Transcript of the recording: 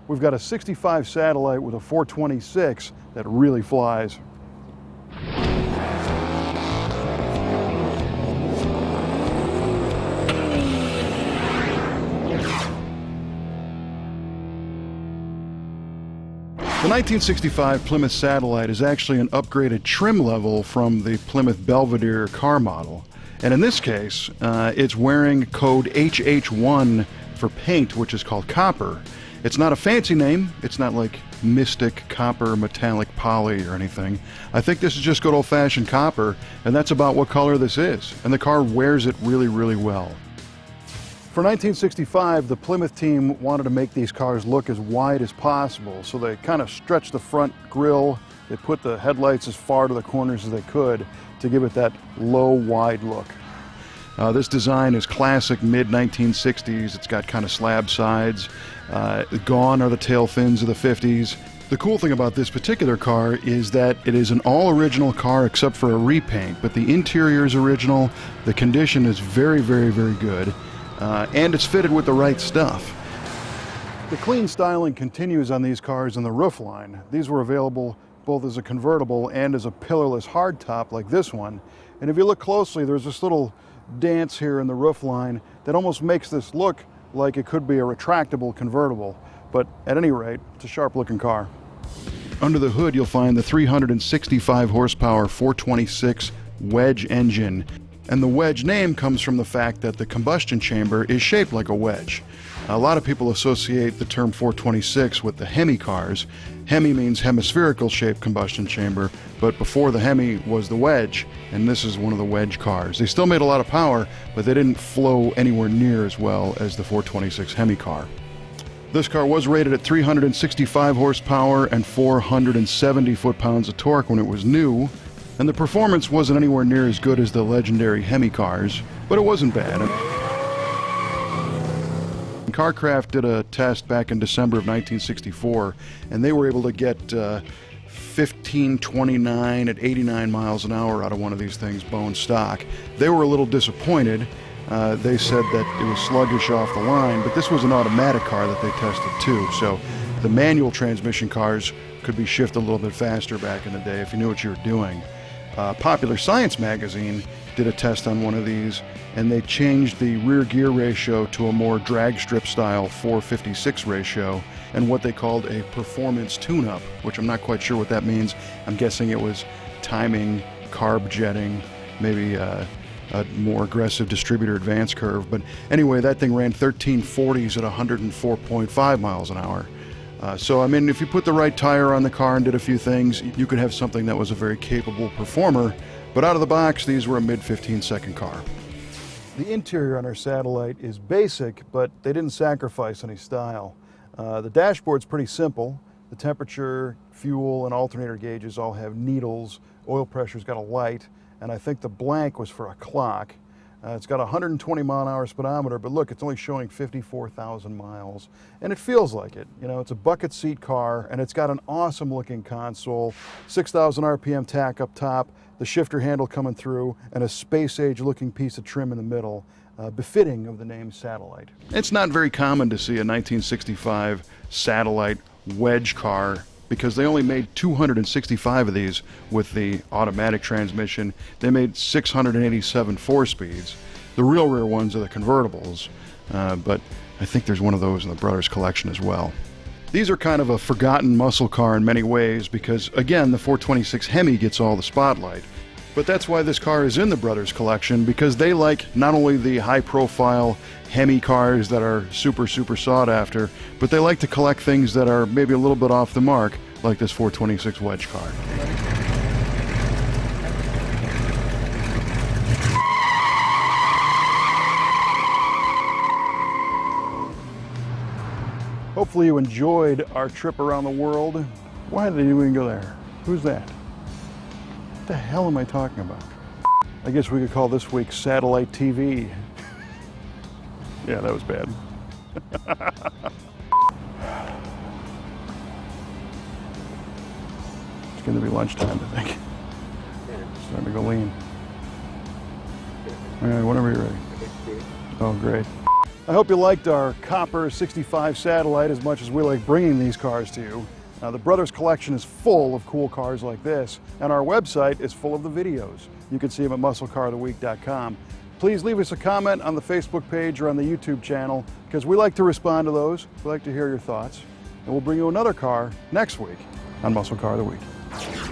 we've got a 65 Satellite with a 426 that really flies. The 1965 Plymouth Satellite is actually an upgraded trim level from the Plymouth Belvedere car model. And in this case, it's wearing code HH1 for paint, which is called copper. It's not a fancy name. It's not like mystic copper metallic poly or anything. I think this is just good old-fashioned copper, and that's about what color this is. And the car wears it really, really well. For 1965, the Plymouth team wanted to make these cars look as wide as possible, so they kind of stretched the front grille. They put the headlights as far to the corners as they could to give it that low, wide look. This design is classic mid-1960s. It's got kind of slab sides. Gone are the tail fins of the 50s. The cool thing about this particular car is that it is an all-original car except for a repaint, but the interior is original. The condition is very, very, very good. And it's fitted with the right stuff. The clean styling continues on these cars in the roofline. These were available both as a convertible and as a pillarless hardtop like this one. And if you look closely, there's this little dance here in the roofline that almost makes this look like it could be a retractable convertible. But at any rate, it's a sharp-looking car. Under the hood, you'll find the 365 horsepower 426 Wedge engine. And the Wedge name comes from the fact that the combustion chamber is shaped like a wedge. A lot of people associate the term 426 with the Hemi cars. Hemi means hemispherical shaped combustion chamber, but before the Hemi was the Wedge, and this is one of the Wedge cars. They still made a lot of power, but they didn't flow anywhere near as well as the 426 Hemi car. This car was rated at 365 horsepower and 470 foot-pounds of torque when it was new. And the performance wasn't anywhere near as good as the legendary Hemi cars, but it wasn't bad. Carcraft did a test back in December of 1964, and they were able to get 1529 at 89 miles an hour out of one of these things, bone stock. They were a little disappointed. They said that it was sluggish off the line, but this was an automatic car that they tested too, so the manual transmission cars could be shifted a little bit faster back in the day if you knew what you were doing. Popular Science magazine did a test on one of these, and they changed the rear gear ratio to a more drag strip style 4:56 ratio and what they called a performance tune-up, which I'm not quite sure what that means. I'm guessing it was timing, carb jetting, maybe a more aggressive distributor advance curve. But anyway, that thing ran 1340s at 104.5 miles an hour. So, I mean, if you put the right tire on the car and did a few things, you could have something that was a very capable performer. But out of the box, these were a mid-15-second car. The interior on our Satellite is basic, but they didn't sacrifice any style. The dashboard's pretty simple. The temperature, fuel, and alternator gauges all have needles. Oil pressure's got a light, and I think the blank was for a clock. It's got a 120-mile-an-hour speedometer, but look, it's only showing 54,000 miles, and it feels like it. You know, it's a bucket seat car, and it's got an awesome-looking console, 6,000 RPM tack up top, the shifter handle coming through, and a space-age-looking piece of trim in the middle, befitting of the name Satellite. It's not very common to see a 1965 Satellite Wedge car, because they only made 265 of these with the automatic transmission. They made 687 four-speeds. The real rare ones are the convertibles, but I think there's one of those in the Brothers collection as well. These are kind of a forgotten muscle car in many ways because, again, the 426 Hemi gets all the spotlight. But that's why this car is in the Brothers collection, because they like not only the high-profile Hemi cars that are super, super sought after, but they like to collect things that are maybe a little bit off the mark, like this 426 Wedge car. Hopefully you enjoyed our trip around the world. Why did you even go there? Who's that? What the hell am I talking about? I guess we could call this week Satellite TV. Yeah, that was bad. It's going to be lunchtime, I think. Starting to go lean. All right, whenever you're ready. Oh, great. I hope you liked our Copper 65 Satellite as much as we like bringing these cars to you. The Brothers collection is full of cool cars like this, and our website is full of the videos. You can see them at MuscleCarOfTheWeek.com. Please leave us a comment on the Facebook page or on the YouTube channel, because we like to respond to those. We like to hear your thoughts. And we'll bring you another car next week on Muscle Car of the Week.